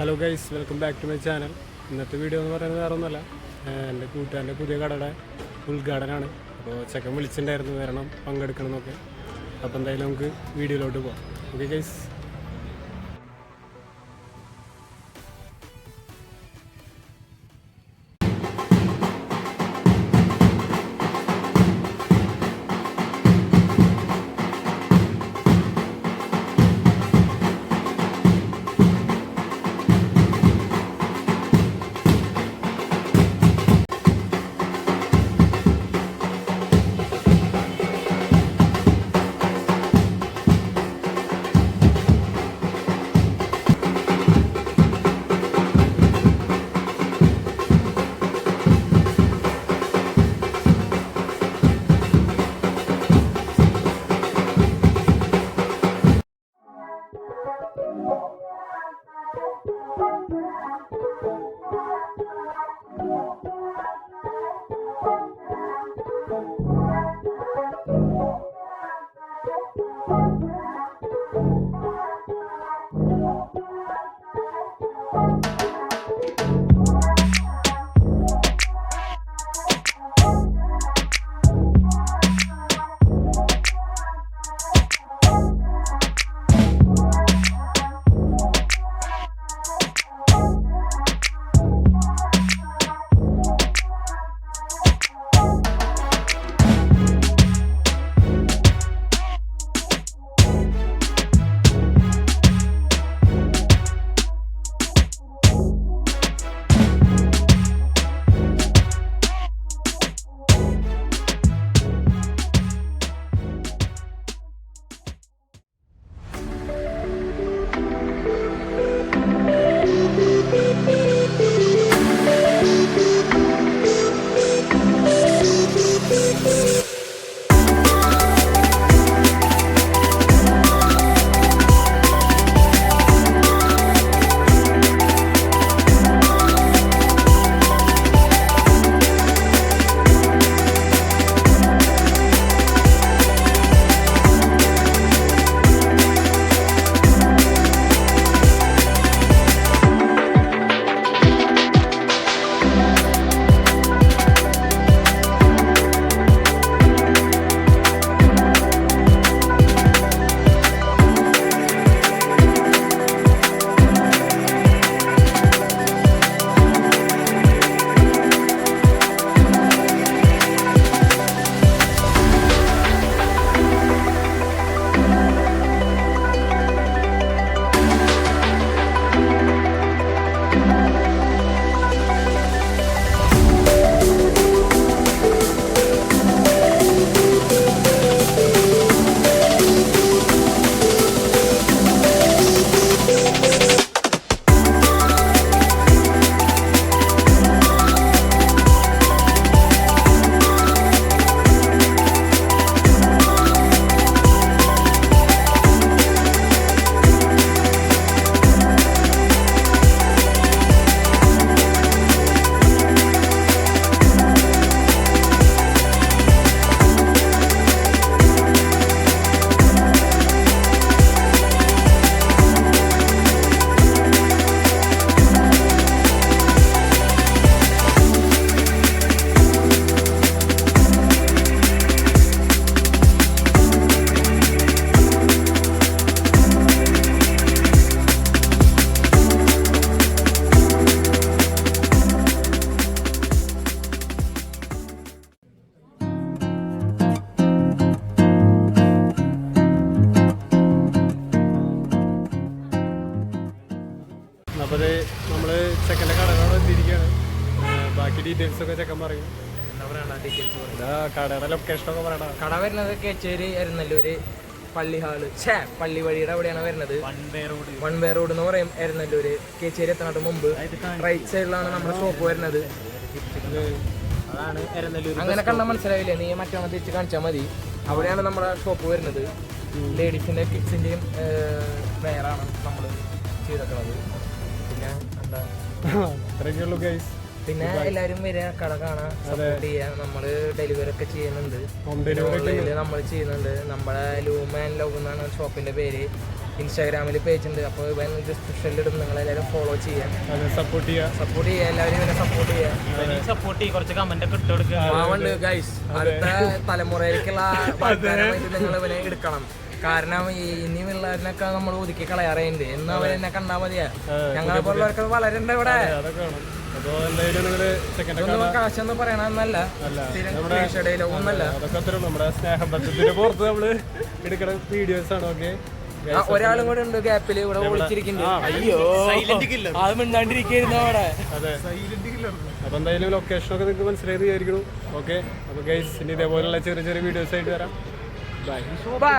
Hello guys, welcome back to my channel. ഇന്നത്തെ video എന്ന് പറയുന്നത് വേറെ ഒന്നുമല്ല, എൻ്റെ കൂട്ടുകാരൻ്റെ പുതിയ കടയുടെ ഉദ്ഘാടനമാണ്. അപ്പോൾ ചെക്കൻ വിളിച്ചിട്ടുണ്ടായിരുന്നു വരണം പങ്കെടുക്കണം എന്നൊക്കെ. അപ്പോൾ എന്തായാലും നമുക്ക് വീഡിയോയിലോട്ട് പോകാം. Okay guys. അപ്പോൾ നമ്മൾ ചെക്കൻ്റെ കടകളോട് എത്തിയിരിക്കുകയാണ്. ബാക്കി ഡീറ്റെയിൽസൊക്കെ ചെക്കൻ പറയും. എന്താ പറയണ ഡീറ്റെയിൽസ് കടയുടെ ലൊക്കേഷനൊക്കെ പറയണ. കട വരുന്നത് കേച്ചേരി എരനല്ലൂര് പള്ളി ഹാള് പള്ളി വഴിയുടെ അവിടെയാണ് വരുന്നത്. വൺ വേ റോഡ് എന്ന് പറയും. എരനല്ലൂര് കേച്ചേരി എത്തണോട്ട് മുമ്പ് റൈറ്റ് സൈഡിലാണ് നമ്മുടെ ഷോപ്പ് വരുന്നത്. അതാണ് എരനല്ലൂർ. അങ്ങനെ കണ്ടാൽ മനസ്സിലാവില്ലേ, നീ മറ്റേ തിരിച്ച് കാണിച്ചാൽ മതി. അവിടെയാണ് നമ്മുടെ ഷോപ്പ് വരുന്നത്. ലേഡീസിൻ്റെ കിഡ്സിൻ്റെയും വെയറാണ് നമ്മൾ ചെയ്തിട്ടുള്ളത്. പിന്നെ എന്താ അത്രയൊക്കെയുള്ളൂ ഗൈസ്. പിന്നെ എല്ലാവരും വരിക, കട കാണാൻ, സപ്പോർട്ട് ചെയ്യാൻ. നമ്മൾ ഡെലിവറി ഒക്കെ ചെയ്യുന്നുണ്ട്, നമ്മൾ ചെയ്യുന്നുണ്ട്. നമ്മുടെ ലൂം ആൻഡ് ലവ് എന്നാണ് ഷോപ്പിന്റെ പേര്. ഇൻസ്റ്റാഗ്രാമിൽ പേജ് ഉണ്ട്. അപ്പോൾ ഇവൻ ഡിസ്ക്രിപ്ഷനിൽ ഇടും, നിങ്ങളെല്ലാവരും ഫോളോ ചെയ്യാൻ, അത് സപ്പോർട്ട് ചെയ്യുക, എല്ലാവരും ഇവനെ സപ്പോർട്ട് ചെയ്യുക. സപ്പോർട്ട് ചെയ്യും, കുറച്ച് കമന്റ് ഒക്കെ ഇട്ട് കൊടുക്കുക. പാവണ്ട് ഗൈസ്, അടുത്ത തലമുറയിലേക്കുള്ള വാഗ്ദാനമായിട്ട് നിങ്ങൾ ഇവനെ എടുക്കണം. കാരണം ഇനിയുള്ളവരിനൊക്കെ നമ്മൾ ഒതുക്കി കളയാറുണ്ട്. എന്ന് അവരെന്നെ കണ്ടാൽ മതിയാ. ഞങ്ങളെ പോലുള്ളവർക്ക് വളരണ്ട ഇവിടെ. അപ്പോൾ എന്തായാലും നിങ്ങൾ ഇതൊന്നും കാശെന്ന് പറയണമെന്നല്ല, ഒന്നല്ല, നമ്മുടെ സ്നേഹബന്ധത്തിന്റെ പുറത്ത് നമ്മൾ എടുക്കുന്ന വീഡിയോസ് ആണ്. ഓക്കെ, ഒരാളും കൂടെ ഉണ്ട് ഗ്യാപ്പിൽ ഇവിടെ വിളിച്ചിരിക്കുന്നുണ്ട്. അയ്യോ, അത് മിണ്ടാണ്ടിരിക്കുന്നു അവിടെ. അതെ, അപ്പൊ എന്തായാലും ലൊക്കേഷനൊക്കെ നിങ്ങൾക്ക് മനസ്സിലായത് വിചാരിക്കുന്നു. ഓക്കെ, അപ്പൊ ഗൈസ് ഇനി ഇതേപോലുള്ള ചെറിയ ചെറിയ വീഡിയോസ് ആയിട്ട് വരാം. ബൈ.